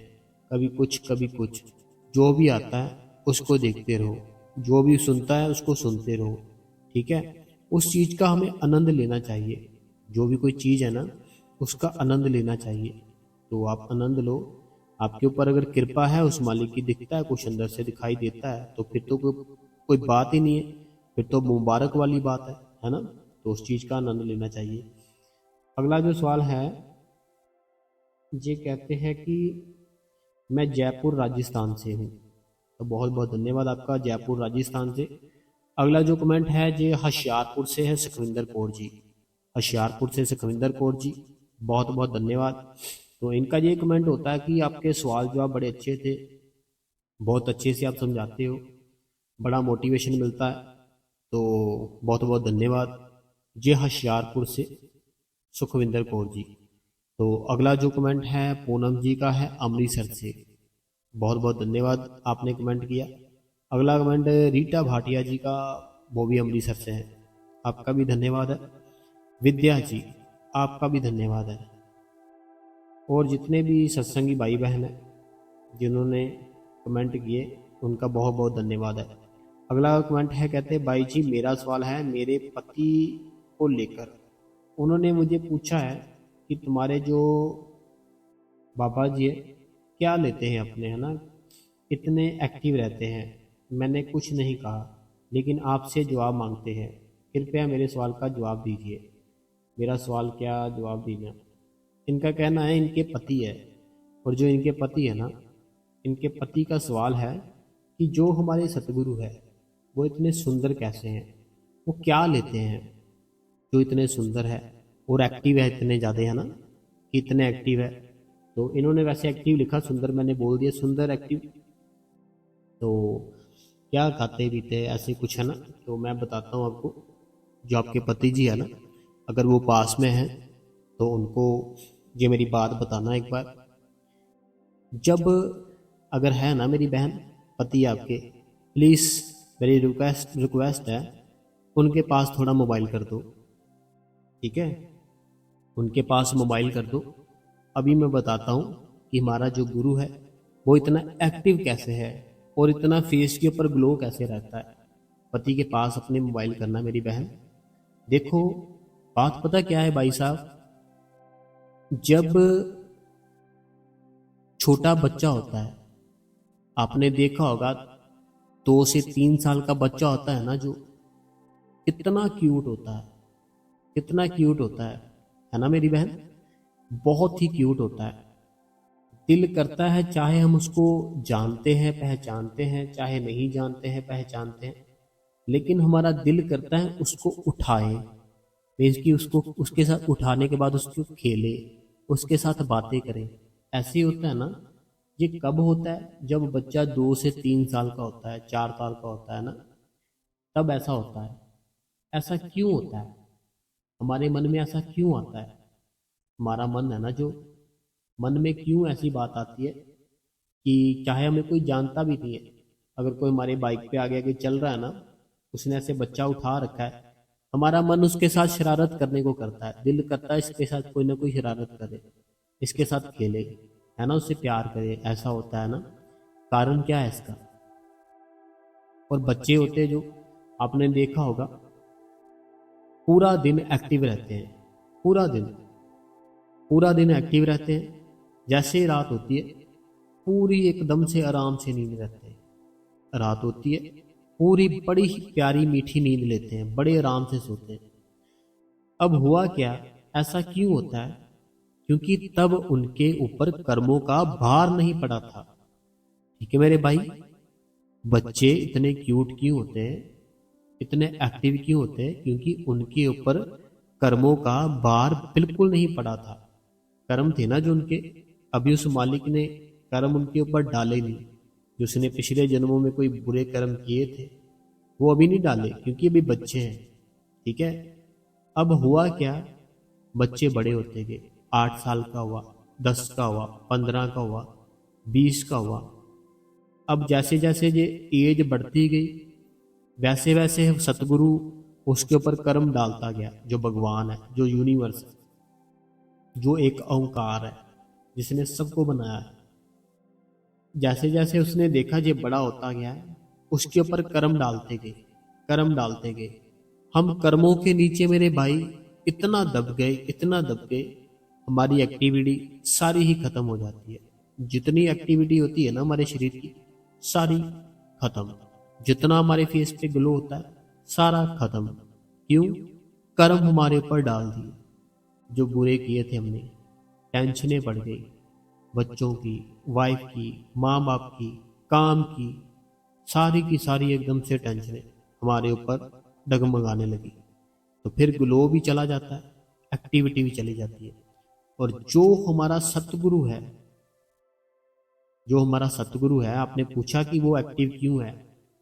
कभी कुछ कभी कुछ। जो भी आता है उसको देखते रहो, जो भी सुनता है उसको सुनते रहो, ठीक है। उस चीज़ का हमें आनंद लेना चाहिए, जो भी कोई चीज़ है ना उसका आनंद लेना चाहिए। तो आप आनंद लो, आपके ऊपर अगर कृपा है उस मालिक की, दिखता है कुछ अंदर से दिखाई देता है, तो फिर तो कोई बात ही नहीं है, फिर तो मुबारक वाली बात है ना। तो उस चीज़ का आनंद लेना चाहिए। अगला जो सवाल है, ये कहते हैं कि मैं जयपुर राजस्थान से हूँ। तो बहुत बहुत धन्यवाद आपका, जयपुर राजस्थान से। अगला जो कमेंट है ये होशियारपुर से है, सुखविंदर कौर जी, होशियारपुर से सुखविंदर कौर जी, बहुत बहुत धन्यवाद। तो इनका ये कमेंट होता है कि आपके सवाल जवाब बड़े अच्छे थे, बहुत अच्छे से आप समझाते हो, बड़ा मोटिवेशन मिलता है, तो बहुत बहुत धन्यवाद। ये होशियारपुर से सुखविंदर कौर जी। तो अगला जो कमेंट है पूनम जी का है, अमृतसर से, बहुत बहुत धन्यवाद आपने कमेंट किया। अगला कमेंट रीटा भाटिया जी का, वो भी अमृतसर से है, आपका भी धन्यवाद है। विद्या जी, आपका भी धन्यवाद है। और जितने भी सत्संगी भाई बहन हैं जिन्होंने कमेंट किए, उनका बहुत बहुत धन्यवाद है। अगला कमेंट है, कहते हैं भाई जी मेरा सवाल है मेरे पति को लेकर। उन्होंने मुझे पूछा है कि तुम्हारे जो बाबा जी है क्या लेते हैं अपने, है ना, इतने एक्टिव रहते हैं। मैंने कुछ नहीं कहा, लेकिन आपसे जवाब मांगते हैं, कृपया मेरे सवाल का जवाब दीजिए। मेरा सवाल क्या जवाब दीजिए? इनका कहना है इनके पति है, और जो इनके पति है ना, इनके पति का सवाल है कि जो हमारे सतगुरु है वो इतने सुंदर कैसे हैं, वो क्या लेते हैं जो इतने सुंदर है और एक्टिव है, इतने ज़्यादा है ना कि इतने एक्टिव है। तो इन्होंने वैसे एक्टिव लिखा, सुंदर मैंने बोल दिया, सुंदर एक्टिव। तो क्या खाते पीते ऐसे कुछ है ना, तो मैं बताता हूँ आपको। जो आपके पति जी है ना, अगर वो पास में हैं तो उनको ये मेरी बात बताना एक बार। जब अगर है ना मेरी बहन, पति आपके, प्लीज़ मेरी रिक्वेस्ट रिक्वेस्ट है, उनके पास थोड़ा मोबाइल कर दो, ठीक है? उनके पास मोबाइल कर दो। अभी मैं बताता हूँ कि हमारा जो गुरु है वो इतना एक्टिव कैसे है और इतना फेस के ऊपर ग्लो कैसे रहता है। पति के पास अपने मोबाइल करना मेरी बहन। देखो, बात पता क्या है भाई साहब, जब छोटा बच्चा होता है, आपने देखा होगा 2 से 3 साल का बच्चा होता है ना, जो कितना क्यूट होता है, कितना क्यूट होता है ना मेरी बहन, बहुत ही क्यूट होता है। दिल करता है, चाहे हम उसको जानते हैं पहचानते हैं, चाहे नहीं जानते हैं पहचानते हैं, लेकिन हमारा दिल करता है उसको उठाए, मीन्स कि उसको उसके साथ उठाने के बाद उसको खेले, उसके साथ बातें करें। ऐसे ही होता है ना। ये कब होता है? जब बच्चा 2 से 3 साल का होता है, 4 साल का होता है ना, तब ऐसा होता है। ऐसा क्यों होता है? हमारे मन में ऐसा क्यों आता है? हमारा मन है ना, जो मन में क्यों ऐसी बात आती है कि चाहे हमें कोई जानता भी नहीं है, अगर कोई हमारे बाइक पे आगे आगे चल रहा है ना, उसने ऐसे बच्चा उठा रखा है, हमारा मन उसके साथ शरारत करने को करता है। दिल करता है इसके साथ कोई ना कोई शरारत करे, इसके साथ खेले, है ना, उससे प्यार करे। ऐसा होता है ना। कारण क्या है इसका? और बच्चे होते हैं जो, आपने देखा होगा, पूरा दिन एक्टिव रहते हैं, पूरा दिन, पूरा दिन एक्टिव रहते हैं। जैसे ही रात होती है, पूरी एकदम से आराम से नींद रहते हैं। रात होती है, पूरी बड़ी ही प्यारी मीठी नींद लेते हैं, बड़े आराम से सोते हैं। अब हुआ क्या, ऐसा क्यों होता है? क्योंकि तब उनके ऊपर कर्मों का भार नहीं पड़ा था। ठीक है मेरे भाई। बच्चे इतने क्यूट क्यों होते हैं, इतने एक्टिव क्यों होते हैं? क्योंकि उनके ऊपर कर्मों का भार बिल्कुल नहीं पड़ा था। कर्म थे ना जो उनके, अभी उस मालिक ने कर्म उनके ऊपर डाले नहीं। जो उसने पिछले जन्मों में कोई बुरे कर्म किए थे, वो अभी नहीं डाले, क्योंकि अभी बच्चे हैं। ठीक है। अब हुआ क्या, बच्चे बड़े होते गए, 8 साल का हुआ, 10 का हुआ, 15 का हुआ, 20 का हुआ। अब जैसे जैसे ये एज बढ़ती गई, वैसे वैसे सतगुरु उसके ऊपर कर्म डालता गया। जो भगवान है, जो यूनिवर्स है, जो एक ओंकार है, जिसने सबको बनाया है, जैसे जैसे उसने देखा ये बड़ा होता गया, उसके ऊपर कर्म डालते गए, कर्म डालते गए। हम कर्मों के नीचे मेरे भाई इतना दब गए, इतना दब गए, हमारी एक्टिविटी सारी ही खत्म हो जाती है। जितनी एक्टिविटी होती है ना हमारे शरीर की, सारी खत्म। जितना हमारे फेस पे ग्लो होता है, सारा खत्म। क्यों? कर्म हमारे ऊपर डाल दिए जो बुरे किए थे हमने। टेंशनें बढ़ गई, बच्चों की, वाइफ की, माँ बाप की, काम की, सारी की सारी एकदम से टेंशनें हमारे ऊपर डगमगाने लगी। तो फिर ग्लो भी चला जाता है, एक्टिविटी भी चली जाती है। और जो हमारा सतगुरु है, जो हमारा सतगुरु है, आपने पूछा कि वो एक्टिव क्यों है,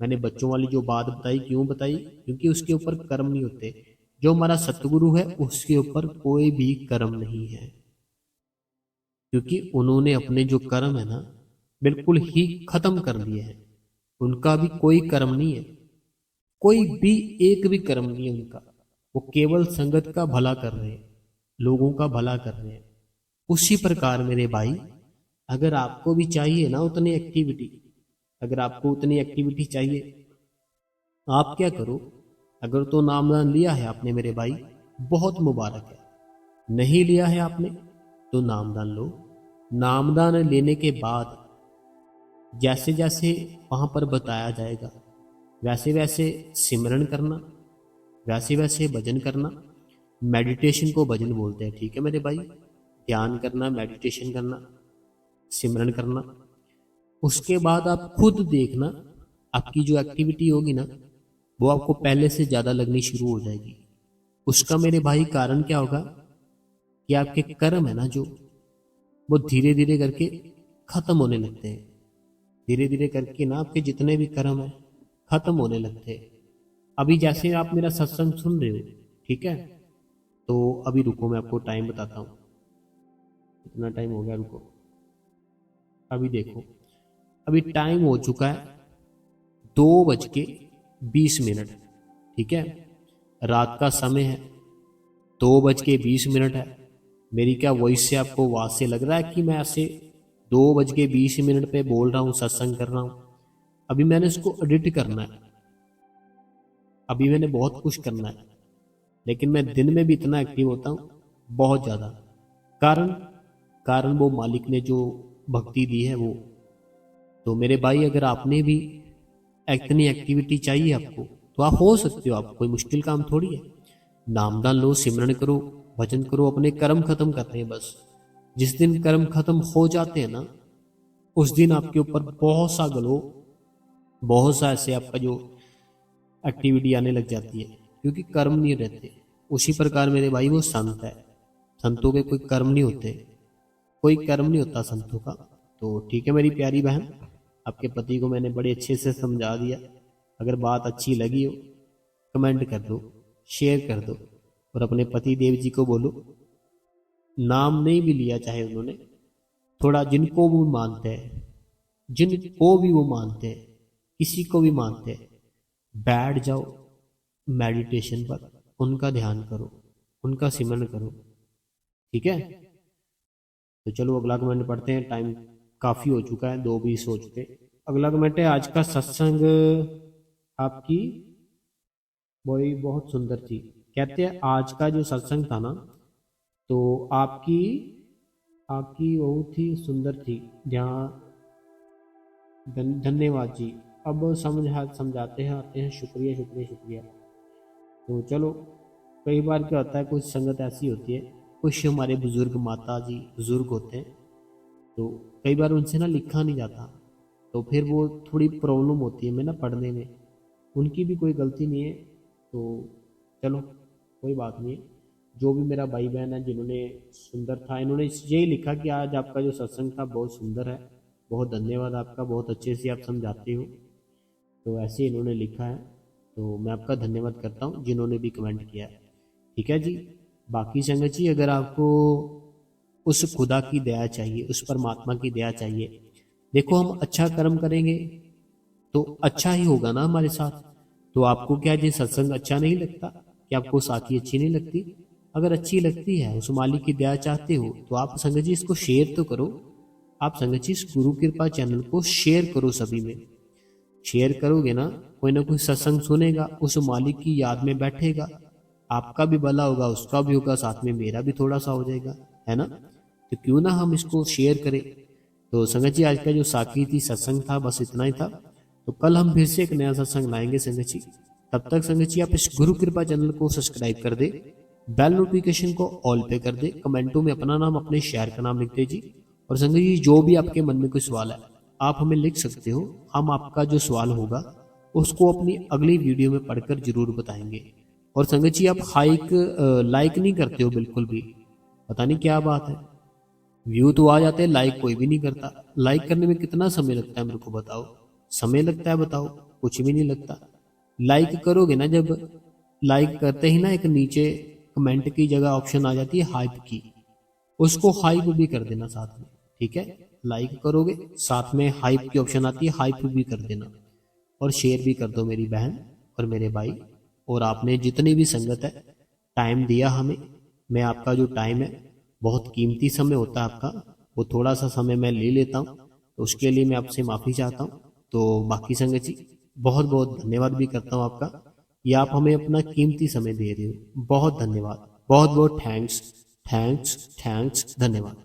मैंने बच्चों वाली जो बात बताई, क्यों बताई? क्योंकि उसके ऊपर कर्म नहीं होते। जो हमारा सतगुरु है उसके ऊपर कोई भी कर्म नहीं है, क्योंकि उन्होंने अपने जो कर्म है ना, बिल्कुल ही खत्म कर दिए हैं। उनका भी कोई कर्म नहीं है, कोई भी एक भी कर्म नहीं है उनका। वो केवल संगत का भला कर रहे हैं, लोगों का भला कर रहे हैं। उसी प्रकार मेरे भाई, अगर आपको भी चाहिए ना उतनी एक्टिविटी, अगर आपको उतनी एक्टिविटी चाहिए, आप क्या करो, अगर तो नामदान लिया है आपने मेरे भाई, बहुत मुबारक है। नहीं लिया है आपने तो नामदान लो। नामदान लेने के बाद जैसे जैसे वहां पर बताया जाएगा, वैसे वैसे सिमरन करना, वैसे वैसे भजन करना। मेडिटेशन को भजन बोलते हैं, ठीक है मेरे भाई। ध्यान करना, मेडिटेशन करना, सिमरन करना। उसके बाद आप खुद देखना, आपकी जो एक्टिविटी होगी ना, वो आपको पहले से ज़्यादा लगनी शुरू हो जाएगी। उसका मेरे भाई कारण क्या होगा कि आपके कर्म है ना जो, वो धीरे धीरे करके खत्म होने लगते हैं। धीरे धीरे करके ना आपके जितने भी कर्म है खत्म होने लगते हैं। अभी जैसे आप मेरा सत्संग सुन रहे हो, ठीक है, तो अभी रुको मैं आपको टाइम बताता हूँ। कितना टाइम हो गया, रुको। अभी देखो, अभी टाइम हो चुका है 2:20। ठीक है, रात का समय है, 2:20 है। मेरी क्या वॉइस से आपको आवाज से लग रहा है कि मैं ऐसे 2:20 पे बोल रहा हूँ, सत्संग कर रहा हूँ? अभी मैंने इसको एडिट करना है, अभी मैंने बहुत कुछ करना है, लेकिन मैं दिन में भी इतना एक्टिव होता हूँ, बहुत ज़्यादा। कारण कारण वो मालिक ने जो भक्ति दी है वो। तो मेरे भाई, अगर आपने भी इतनी एक्टिविटी चाहिए आपको, तो आप हो सकते हो। आप कोई मुश्किल काम थोड़ी है। नामदान लो, सिमरन करो, भजन करो, अपने कर्म खत्म करने हैं बस। जिस दिन कर्म खत्म हो जाते हैं ना, उस दिन आपके ऊपर बहुत सा ग्लो, बहुत सा ऐसे आपका जो एक्टिविटी आने लग जाती है, क्योंकि कर्म नहीं रहते। उसी प्रकार मेरे भाई वो संत है, संतों के कोई कर्म नहीं होते, कोई कर्म नहीं होता संतों का। तो ठीक है मेरी प्यारी बहन, आपके पति को मैंने बड़े अच्छे से समझा दिया। अगर बात अच्छी लगी हो, कमेंट कर दो, शेयर कर दो, और अपने पति देव जी को बोलो, नाम नहीं भी लिया चाहे उन्होंने, थोड़ा जिनको भी मानते हैं, जिनको भी वो मानते हैं, किसी को भी मानते हैं, बैठ जाओ मेडिटेशन पर, उनका ध्यान करो, उनका सिमरन करो। ठीक है, तो चलो अगला कमेंट पढ़ते हैं। टाइम काफ़ी हो चुका है, 2:20 हो चुके। अगला कमेंट है, आज का सत्संग आपकी वही बहुत सुंदर थी। कहते हैं आज का जो सत्संग था ना, तो आपकी आपकी बहुत ही सुंदर थी। जहाँ धन्यवाद जी। अब समझाते हैं, आते हैं, शुक्रिया शुक्रिया शुक्रिया। तो चलो, कई बार क्या होता है, कुछ संगत ऐसी होती है, कुछ हमारे बुजुर्ग माता जी बुजुर्ग होते हैं, तो कई बार उनसे ना लिखा नहीं जाता, तो फिर वो थोड़ी प्रॉब्लम होती है मैं ना पढ़ने में। उनकी भी कोई गलती नहीं है, तो चलो कोई बात नहीं है। जो भी मेरा भाई बहन है जिन्होंने सुंदर था, इन्होंने यही लिखा कि आज आपका जो सत्संग था बहुत सुंदर है, बहुत धन्यवाद आपका, बहुत अच्छे से आप समझाते हो। तो ऐसे इन्होंने लिखा है, तो मैं आपका धन्यवाद करता हूँ जिन्होंने भी कमेंट किया है। ठीक है जी। बाकी संगत जी, अगर आपको उस खुदा की दया चाहिए, उस परमात्मा की दया चाहिए, देखो हम अच्छा कर्म करेंगे तो अच्छा ही होगा ना हमारे साथ। तो आपको क्या ये सत्संग अच्छा नहीं लगता, कि आपको साथी अच्छी नहीं लगती? अगर अच्छी लगती है, उस मालिक की दया चाहते हो, तो आप संगत जी इसको शेयर तो करो। आप संगत जी इस गुरु कृपा चैनल को शेयर करो, सभी में शेयर करोगे ना कोई सत्संग सुनेगा, उस मालिक की याद में बैठेगा, आपका भी भला होगा, उसका भी होगा, साथ में मेरा भी थोड़ा सा हो जाएगा, है ना? तो क्यों ना हम इसको शेयर करें। तो संगत जी, आज का जो साखी थी, सत्संग था, बस इतना ही था। तो कल हम फिर से एक नया सत्संग लाएंगे संगत जी। तब तक संगत जी आप इस गुरु कृपा चैनल को सब्सक्राइब कर दे, बेल नोटिफिकेशन को ऑल पे कर दे, कमेंटों में अपना नाम, अपने शहर का नाम लिख दे जी। और संगत जी, जो भी आपके मन में कोई सवाल है, आप हमें लिख सकते हो। हम आपका जो सवाल होगा उसको अपनी अगली वीडियो में पढ़कर जरूर बताएंगे। और संगत जी, आप लाइक नहीं करते हो बिल्कुल भी, पता नहीं क्या बात है। व्यू तो आ जाते हैं, लाइक कोई भी नहीं करता। लाइक करने में कितना समय लगता है मेरे को बताओ? समय लगता है बताओ? कुछ भी नहीं लगता। लाइक करोगे ना, जब लाइक करते ही ना एक नीचे कमेंट की जगह ऑप्शन आ जाती है हाइप की, उसको हाइप भी कर देना साथ में। ठीक है, लाइक करोगे, साथ में हाइप की ऑप्शन आती है, हाइप भी कर देना। और शेयर भी कर दो मेरी बहन और मेरे भाई। और आपने जितनी भी संगत है, टाइम दिया हमें, मैं आपका जो टाइम है, बहुत कीमती समय होता है आपका, वो थोड़ा सा समय मैं ले लेता हूँ, तो उसके लिए मैं आपसे माफ़ी चाहता हूँ। तो बाकी संगत जी, बहुत बहुत धन्यवाद भी करता हूँ आपका, ये आप हमें अपना कीमती समय दे रहे हो। बहुत धन्यवाद, बहुत बहुत थैंक्स, थैंक्स, थैंक्स, धन्यवाद।